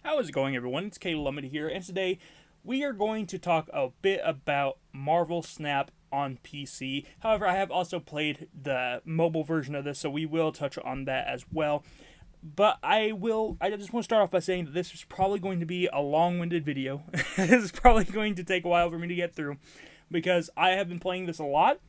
How is it going, everyone? It's Caleb Lumet here, and today we are going to talk a bit about Marvel Snap on PC. However, I have also played the mobile version of this, so we will touch on that as well. But I just want to start off by saying that this is probably going to be a long-winded video. This is probably going to take a while for me to get through, because I have been playing this a lot.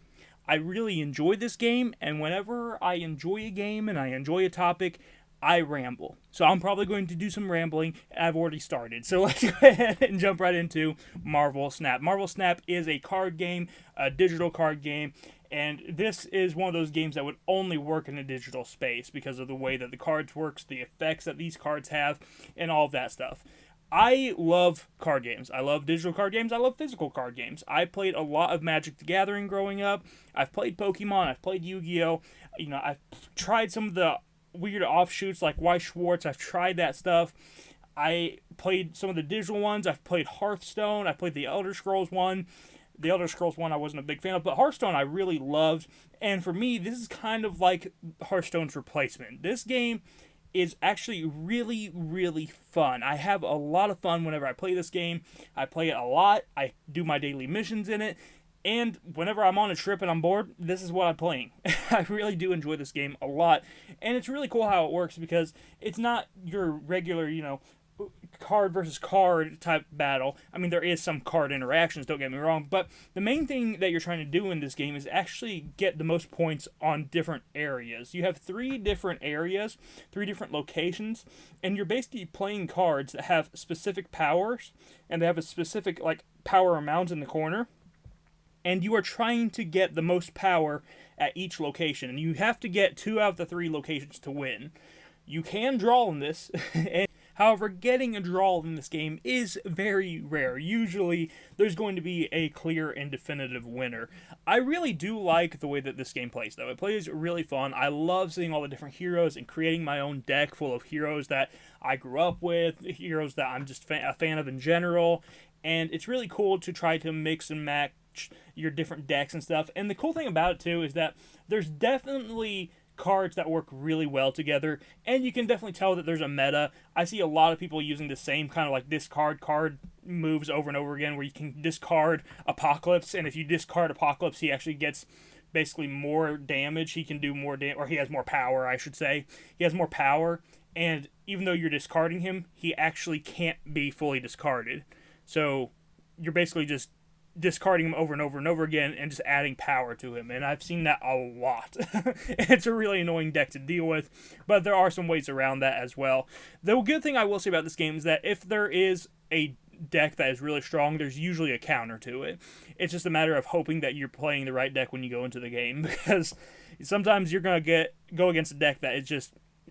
I really enjoy this game, and whenever I enjoy a game and I enjoy a topic, I ramble. So I'm probably going to do some rambling. I've already started. So let's go ahead and jump right into Marvel Snap. Marvel Snap is a card game, a digital card game, and this is one of those games that would only work in a digital space because of the way that the cards works, the effects that these cards have, and all of that stuff. I love card games. I love digital card games. I love physical card games. I played a lot of Magic the Gathering growing up. I've played Pokemon. I've played Yu-Gi-Oh! I've tried some of the weird offshoots like Weiss Schwarz. I've tried that stuff. I played some of the digital ones. I've played Hearthstone. I played the Elder Scrolls one. The Elder Scrolls one I wasn't a big fan of, but Hearthstone I really loved. And for me, this is kind of like Hearthstone's replacement. This game is actually really, really fun. I have a lot of fun whenever I play this game. I play it a lot. I do my daily missions in it. And whenever I'm on a trip and I'm bored, this is what I'm playing. I really do enjoy this game a lot. And it's really cool how it works because it's not your regular, card versus card type battle. I mean, there is some card interactions, don't get me wrong, but the main thing that you're trying to do in this game is actually get the most points on different areas. You have 3 different areas, 3 different locations, and you're basically playing cards that have specific powers, and they have a specific, power amount in the corner, and you are trying to get the most power at each location, and you have to get 2 out of the 3 locations to win. You can draw in this, and however, getting a draw in this game is very rare. Usually, there's going to be a clear and definitive winner. I really do like the way that this game plays, though. It plays really fun. I love seeing all the different heroes and creating my own deck full of heroes that I grew up with, heroes that I'm just a fan of in general, and it's really cool to try to mix and match your different decks and stuff. And the cool thing about it, too, is that there's definitely cards that work really well together, and you can definitely tell that there's a meta. I see a lot of people using the same kind of discard card moves over and over again, where you can discard Apocalypse, and if you discard Apocalypse, he actually gets basically more damage. He can do more damage, or he has more power, I should say. He has more power, and even though you're discarding him, he actually can't be fully discarded. So you're basically just discarding him over and over and over again and just adding power to him, and I've seen that a lot. It's a really annoying deck to deal with, but there are some ways around that as well. The good thing I will say about this game is that if there is a deck that is really strong, there's usually a counter to it. It's just a matter of hoping that you're playing the right deck when you go into the game, because sometimes you're going to go against a deck that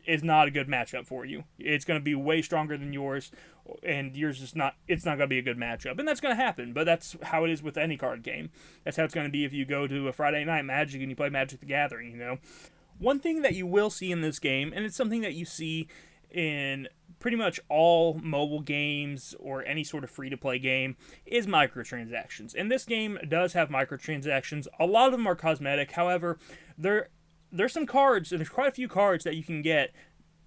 is not a good matchup for you. It's going to be way stronger than yours, and yours is not. It's not going to be a good matchup, and that's going to happen. But that's how it is with any card game. That's how it's going to be if you go to a Friday Night Magic and you play Magic the Gathering. One thing that you will see in this game, and it's something that you see in pretty much all mobile games or any sort of free-to-play game, is microtransactions. And this game does have microtransactions. A lot of them are cosmetic. However, there's some cards, and there's quite a few cards that you can get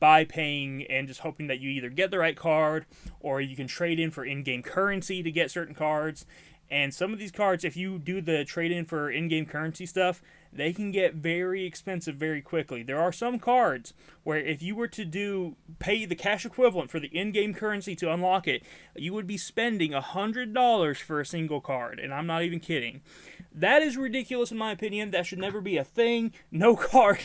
by paying and just hoping that you either get the right card, or you can trade in for in-game currency to get certain cards. And some of these cards, if you do the trade-in for in-game currency stuff, they can get very expensive very quickly. There are some cards where if you were to pay the cash equivalent for the in-game currency to unlock it, you would be spending $100 for a single card, and I'm not even kidding. That is ridiculous in my opinion. That should never be a thing. No card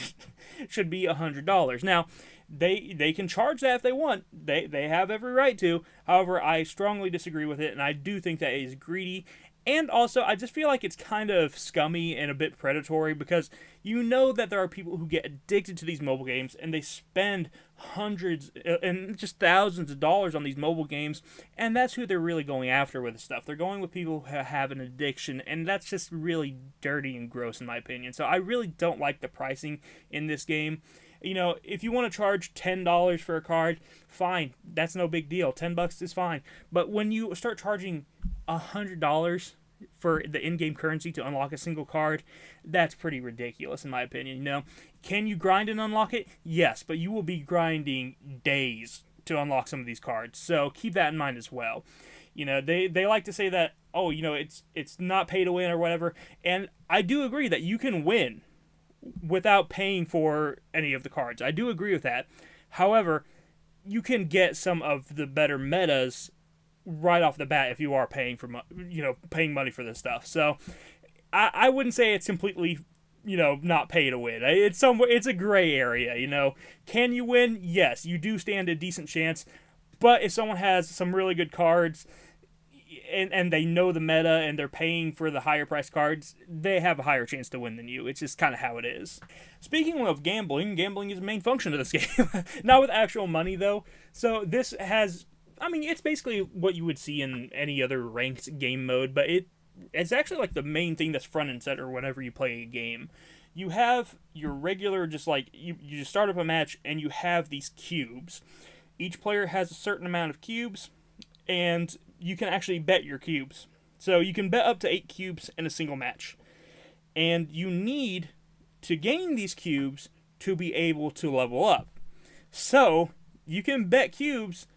should be $100. Now, they can charge that if they want. They have every right to. However, I strongly disagree with it, and I do think that it is greedy. And also, I just feel like it's kind of scummy and a bit predatory, because you know that there are people who get addicted to these mobile games, and they spend hundreds and just thousands of dollars on these mobile games, and that's who they're really going after with this stuff. They're going with people who have an addiction, and that's just really dirty and gross in my opinion. So I really don't like the pricing in this game. If you want to charge $10 for a card, fine. That's no big deal. $10 is fine. But when you start charging $100 for the in-game currency to unlock a single card, that's pretty ridiculous in my opinion. Can you grind and unlock it? Yes, but you will be grinding days to unlock some of these cards. So keep that in mind as well. They like to say that, oh, it's not pay to win or whatever, and I do agree that you can win without paying for any of the cards. I do agree with that. However, you can get some of the better metas right off the bat if you are paying paying money for this stuff. So I wouldn't say it's completely not pay to win. It's a gray area. Can you win? Yes, you do stand a decent chance. But if someone has some really good cards and they know the meta and they're paying for the higher priced cards, they have a higher chance to win than you. It's just kind of how it is. Speaking of gambling is a main function of this game. Not with actual money, though. So this has, it's basically what you would see in any other ranked game mode, but it's actually like the main thing that's front and center whenever you play a game. You have your regular, just like, you just start up a match and you have these cubes. Each player has a certain amount of cubes, and you can actually bet your cubes. So you can bet up to 8 cubes in a single match. And you need to gain these cubes to be able to level up. So you can bet cubes,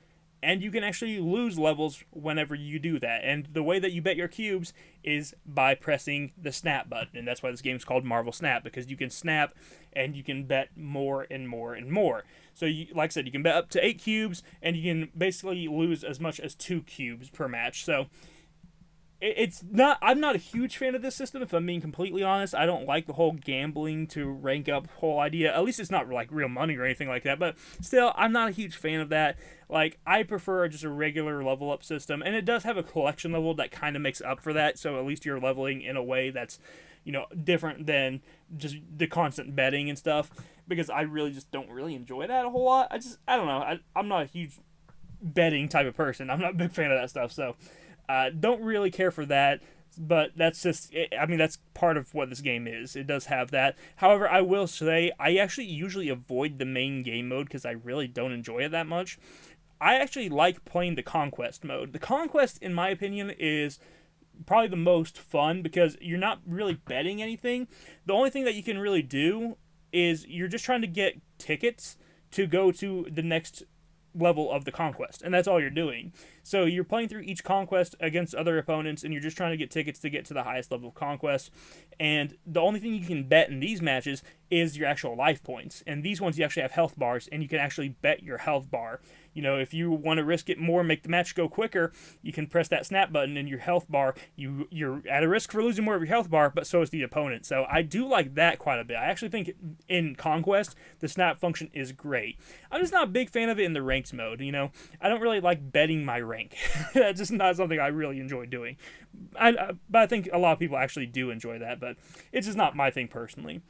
and you can actually lose levels whenever you do that. And the way that you bet your cubes is by pressing the snap button. And that's why this game's called Marvel Snap, because you can snap and you can bet more and more and more. So, like I said, you can bet up to 8 cubes, and you can basically lose as much as 2 cubes per match. So, I'm not a huge fan of this system, if I'm being completely honest. I don't like the whole gambling to rank up whole idea. At least it's not like real money or anything like that. But still, I'm not a huge fan of that. Like, I prefer just a regular level up system. And it does have a collection level that kind of makes up for that. So at least you're leveling in a way that's, different than just the constant betting and stuff. Because I really just don't really enjoy that a whole lot. I don't know. I'm not a huge betting type of person. I'm not a big fan of that stuff. So don't really care for that, but that's that's part of what this game is. It does have that. However, I will say, I actually usually avoid the main game mode because I really don't enjoy it that much. I actually like playing the Conquest mode. The Conquest, in my opinion, is probably the most fun because you're not really betting anything. The only thing that you can really do is you're just trying to get tickets to go to the next level of the conquest, and that's all you're doing. So you're playing through each conquest against other opponents, and you're just trying to get tickets to get to the highest level of conquest. And the only thing you can bet in these matches is your actual life points, and these ones you actually have health bars, and you can actually bet your health bar. If you want to risk it more, make the match go quicker, you can press that snap button, and your health bar, you're at a risk for losing more of your health bar, but so is the opponent. So I do like that quite a bit. I actually think in Conquest, the snap function is great. I'm just not a big fan of it in the ranks mode. I don't really like betting my rank. That's just not something I really enjoy doing. But I think a lot of people actually do enjoy that, but it's just not my thing personally.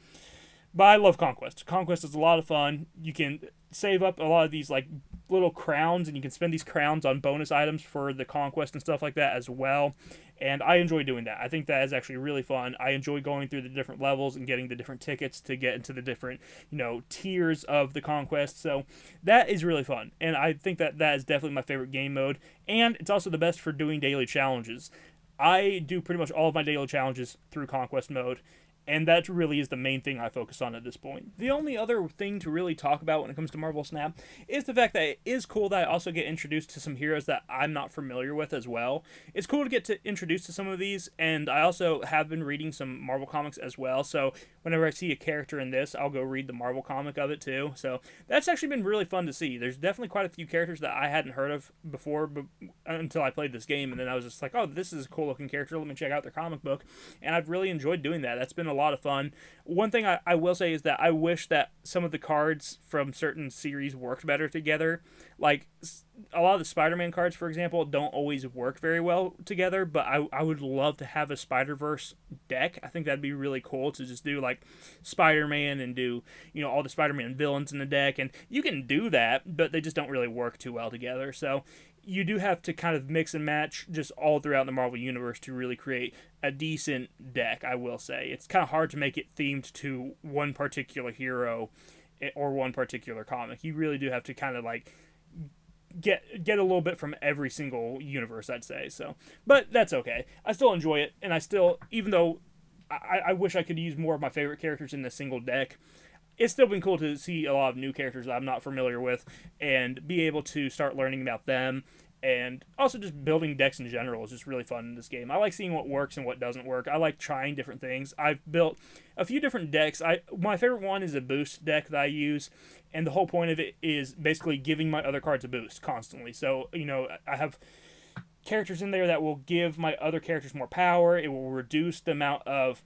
But I love Conquest. Conquest is a lot of fun. You can save up a lot of these like little crowns, and you can spend these crowns on bonus items for the Conquest and stuff like that as well. And I enjoy doing that. I think that is actually really fun. I enjoy going through the different levels and getting the different tickets to get into the different, tiers of the Conquest. So that is really fun. And I think that is definitely my favorite game mode. And it's also the best for doing daily challenges. I do pretty much all of my daily challenges through Conquest mode, and that really is the main thing I focus on at this point. The only other thing to really talk about when it comes to Marvel Snap is the fact that it is cool that I also get introduced to some heroes that I'm not familiar with as well. It's cool to get introduced to some of these, and I also have been reading some Marvel comics as well, so whenever I see a character in this, I'll go read the Marvel comic of it too. So that's actually been really fun to see. There's definitely quite a few characters that I hadn't heard of before until I played this game, and then I was just like, oh, this is a cool looking character, let me check out their comic book, and I've really enjoyed doing that. That's been a lot of fun. One thing I will say is that I wish that some of the cards from certain series worked better together. Like, a lot of the Spider-Man cards, for example, don't always work very well together, but I would love to have a Spider-Verse deck. I think that'd be really cool to just do, like, Spider-Man and do, all the Spider-Man villains in the deck, and you can do that, but they just don't really work too well together. So you do have to kind of mix and match just all throughout the Marvel Universe to really create a decent deck, I will say. It's kind of hard to make it themed to one particular hero or one particular comic. You really do have to kind of, like, get a little bit from every single universe, I'd say. So, but that's okay. I still enjoy it, and I still, even though I wish I could use more of my favorite characters in a single deck, it's still been cool to see a lot of new characters that I'm not familiar with and be able to start learning about them. And also just building decks in general is just really fun in this game. I like seeing what works and what doesn't work. I like trying different things. I've built a few different decks. My favorite one is a boost deck that I use, and the whole point of it is basically giving my other cards a boost constantly. So, I have characters in there that will give my other characters more power. It will reduce the amount of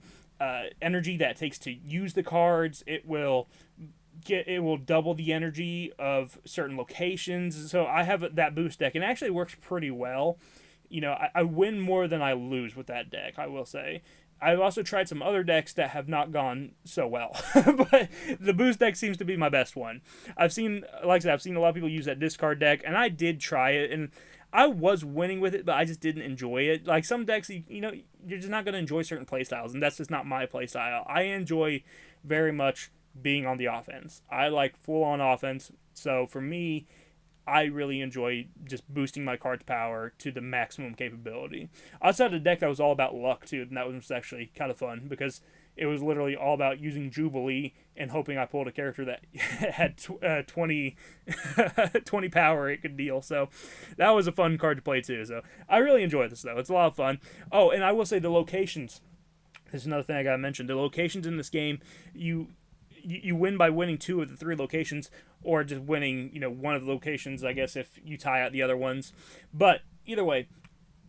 energy that it takes to use the cards. It will double the energy of certain locations. So I have that boost deck, and it actually works pretty well. I win more than I lose with that deck, I will say. I've also tried some other decks that have not gone so well, but the boost deck seems to be my best one. Like I said, I've seen a lot of people use that discard deck, and I did try it, and I was winning with it, but I just didn't enjoy it. Like some decks, you're just not going to enjoy certain playstyles, and that's just not my playstyle. I enjoy very much being on the offense. I like full on offense. So for me, I really enjoy just boosting my card's power to the maximum capability. I also had a deck that was all about luck too, and that was actually kind of fun because it was literally all about using Jubilee and hoping I pulled a character that had 20 power it could deal. So that was a fun card to play too. So I really enjoy this though. It's a lot of fun. Oh, and I will say the locations. This is another thing I gotta mention. The locations in this game, you win by winning 2 of the 3 locations, or just winning, one of the locations, I guess, if you tie out the other ones. But either way,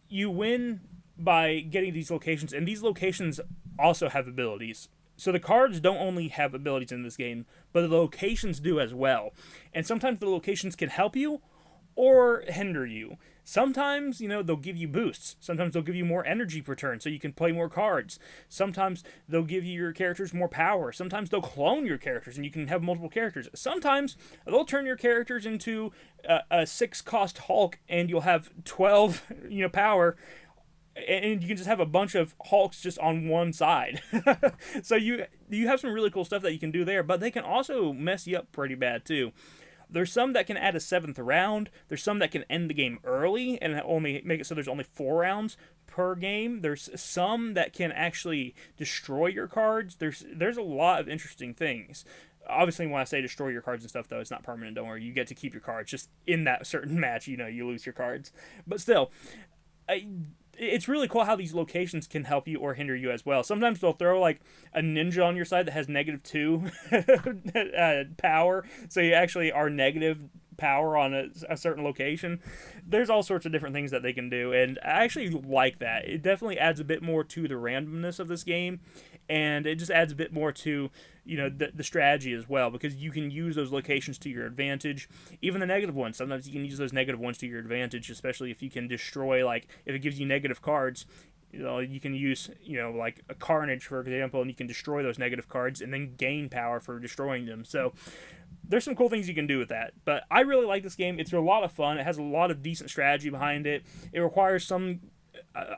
you win by getting these locations, and these locations also have abilities. So the cards don't only have abilities in this game, but the locations do as well. And sometimes the locations can help you or hinder you. Sometimes, they'll give you boosts. Sometimes they'll give you more energy per turn so you can play more cards. Sometimes they'll give your characters more power. Sometimes they'll clone your characters and you can have multiple characters. Sometimes they'll turn your characters into a 6-cost Hulk and you'll have 12, power, and you can just have a bunch of Hulks just on one side. So you have some really cool stuff that you can do there, but they can also mess you up pretty bad too. There's some that can add a 7th round. There's some that can end the game early and only make it so there's only 4 rounds per game. There's some that can actually destroy your cards. There's a lot of interesting things. Obviously, when I say destroy your cards and stuff, though, it's not permanent. Don't worry. You get to keep your cards. Just in that certain match, you lose your cards. But still, it's really cool how these locations can help you or hinder you as well. Sometimes they'll throw like a ninja on your side that has -2 power, so you actually are negative power on a certain location. There's all sorts of different things that they can do, and I actually like that. It definitely adds a bit more to the randomness of this game, and it just adds a bit more to the strategy as well, because you can use those locations to your advantage. Even the negative ones, sometimes you can use those negative ones to your advantage, especially if you can destroy, like if it gives you negative cards, you can use like a Carnage, for example, and you can destroy those negative cards and then gain power for destroying them. So there's some cool things you can do with that. But I really like this game. It's a lot of fun. It has a lot of decent strategy behind it. It requires some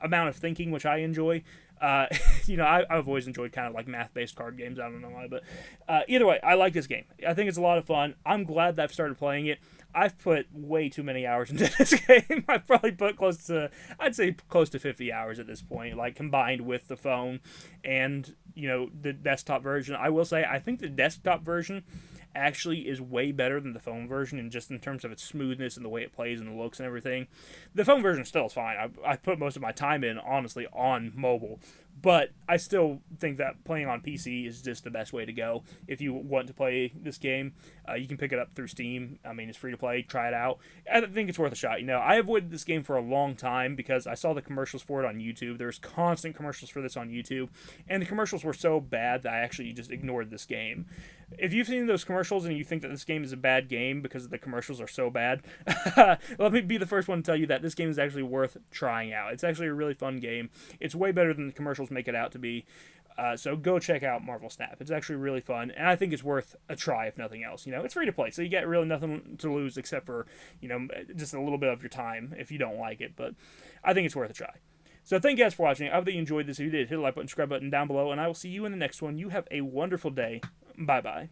amount of thinking, which I enjoy. I've always enjoyed kind of like math-based card games. I don't know why, but either way, I like this game. I think it's a lot of fun. I'm glad that I've started playing it. I've put way too many hours into this game. I've probably put close to 50 hours at this point, like combined with the phone and the desktop version. I will say I think the desktop version actually is way better than the phone version, and just in terms of its smoothness and the way it plays and the looks and everything. The phone version still is fine. I put most of my time in, honestly, on mobile, but I still think that playing on PC is just the best way to go if you want to play this game. You can pick it up through Steam. I mean, it's free to play. Try it out. I think it's worth a shot. I avoided this game for a long time because I saw the commercials for it on YouTube. There's constant commercials for this on YouTube, and the commercials were so bad that I actually just ignored this game. If you've seen those commercials and you think that this game is a bad game because the commercials are so bad, let me be the first one to tell you that this game is actually worth trying out. It's actually a really fun game. It's way better than the commercials make it out to be. So go check out Marvel Snap. It's actually really fun, and I think it's worth a try if nothing else. It's free to play, so you get really nothing to lose except for, just a little bit of your time if you don't like it. But I think it's worth a try. So thank you guys for watching. I hope that you enjoyed this. If you did, hit the like button, subscribe button down below, and I will see you in the next one. You have a wonderful day. Bye-bye.